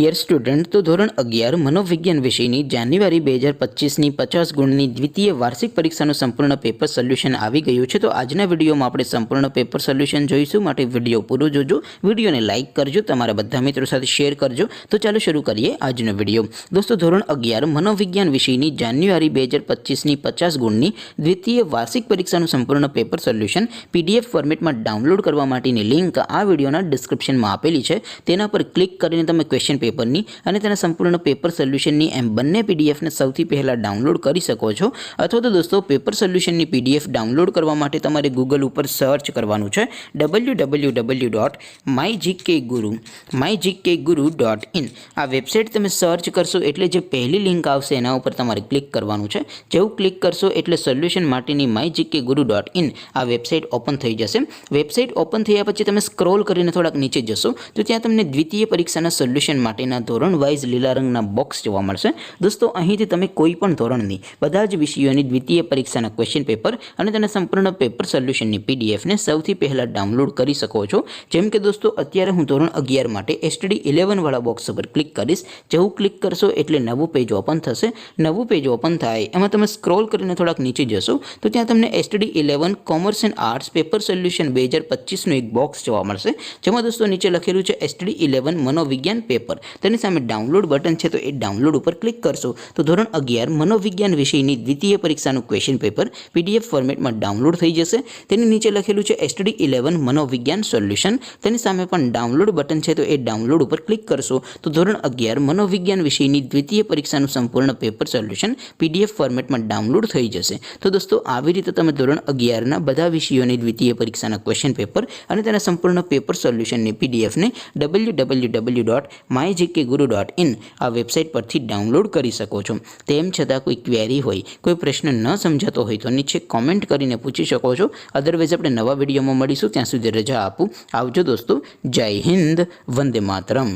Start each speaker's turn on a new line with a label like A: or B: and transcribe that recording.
A: Dear student, તો ધોરણ 11 મનોવિજ્ઞાન વિષયની જાન્યુઆરી 2025ની 50 ગુણની દ્વિતીય વાર્ષિક પરીક્ષાનું સંપૂર્ણ પેપર સોલ્યુશન આવી ગયું છે। તો આજના વિડીયોમાં આપણે સંપૂર્ણ પેપર સોલ્યુશન જોઈશું, માટે વિડીયો પૂરો જોજો, વિડીયોને લાઇક કરજો, તમારા બધા મિત્રો સાથે શેર કરજો। તો ચાલો શરૂ કરીએ આજનો વિડીયો। દોસ્તો, ધોરણ 11 મનોવિજ્ઞાન વિષયની જાન્યુઆરી 2025ની 50 ગુણની દ્વિતીય વાર્ષિક પરીક્ષાનું સંપૂર્ણ પેપર સોલ્યુશન PDF ફોર્મેટમાં ડાઉનલોડ કરવા માટેની લિંક આ વિડીયોના ડિસ્ક્રિપ્શનમાં આપેલી છે। તેના પર ક્લિક કરીને તમે ક્વેશ્ચન પેપરની અને તેના સંપૂર્ણ પેપર સોલ્યુશનની એમ બંને પીડીએફને સૌથી પહેલાં ડાઉનલોડ કરી શકો છો। અથવા તો દોસ્તો, પેપર સોલ્યુશનની PDF ડાઉનલોડ કરવા માટે તમારે ગૂગલ ઉપર સર્ચ કરવાનું છે www.mygkguru.in। આ વેબસાઇટ તમે સર્ચ કરશો એટલે જે પહેલી લિંક આવશે એના ઉપર તમારે ક્લિક કરવાનું છે। જેવું ક્લિક કરશો એટલે સોલ્યુશન માટેની mygkguru.in આ વેબસાઇટ ઓપન થઈ જશે। વેબસાઇટ ઓપન થયા પછી તમે સ્ક્રોલ કરીને થોડાક નીચે જશો તો ત્યાં તમને દ્વિતીય પરીક્ષાના સોલ્યુશન માટેના ધોરણ વાઇઝ લીલા રંગના બોક્સ જોવા મળશે। દોસ્તો, અહીંથી તમે કોઈ પણ ધોરણની બધા જ વિષયોની દ્વિતીય પરીક્ષાના ક્વેશ્ચન પેપર અને તેના સંપૂર્ણ પેપર સોલ્યુશનની પીડીએફને સૌથી પહેલાં ડાઉનલોડ કરી શકો છો। જેમ કે દોસ્તો, અત્યારે હું ધોરણ 11 માટે STD 11 વાળા બોક્સ ઉપર ક્લિક કરીશ। જેવું ક્લિક કરશો એટલે નવું પેજ ઓપન થશે। નવું પેજ ઓપન થાય એમાં તમે સ્ક્રોલ કરીને થોડાક નીચે જશો તો ત્યાં તમને STD 11 commerce and arts paper solution 2025નું એક બોક્સ જોવા મળશે, જેમાં દોસ્તો નીચે લખેલું છે STD 11 મનોવિજ્ઞાન પેપર। તેની સામે ડાઉનલોડ બટન છે, તો એ ડાઉનલોડ ઉપર ક્લિક કરશો તો ધોરણ 11 મનોવિજ્ઞાન વિષયની દ્વિતીય પરીક્ષાનું ક્વેશ્ચન પેપર PDF ફોર્મેટમાં ડાઉનલોડ થઈ જશે। તેની નીચે લખેલું છે STD 11 મનોવિજ્ઞાન સોલ્યુશન। તેની સામે પણ ડાઉનલોડ બટન છે, તો એ ડાઉનલોડ ઉપર ક્લિક કરશો તો ધોરણ 11 મનોવિજ્ઞાન વિષયની દ્વિતીય પરીક્ષાનું સંપૂર્ણ પેપર સોલ્યુશન PDF ફોર્મેટમાં ડાઉનલોડ થઈ જશે। તો દોસ્તો, આવી રીતે તમે ધોરણ 11ના બધા વિષયોની દ્વિતીય પરીક્ષાના ક્વેશ્ચન પેપર અને તેના સંપૂર્ણ પેપર સોલ્યુશનની PDFને www.mygkguru.in આ વેબસાઇટ પરથી ડાઉનલોડ કરી શકો છો। તેમ છતાં કોઈ ક્વેરી હોય, કોઈ પ્રશ્ન ન સમજાતો હોય તો નીચે કોમેન્ટ કરીને પૂછી શકો છો। અદરવાઇઝ આપણે નવા વિડીયોમાં મળીશું, ત્યાં સુધી રજા આપું। આવજો દોસ્તો, જય હિન્દ, વંદે માતરમ।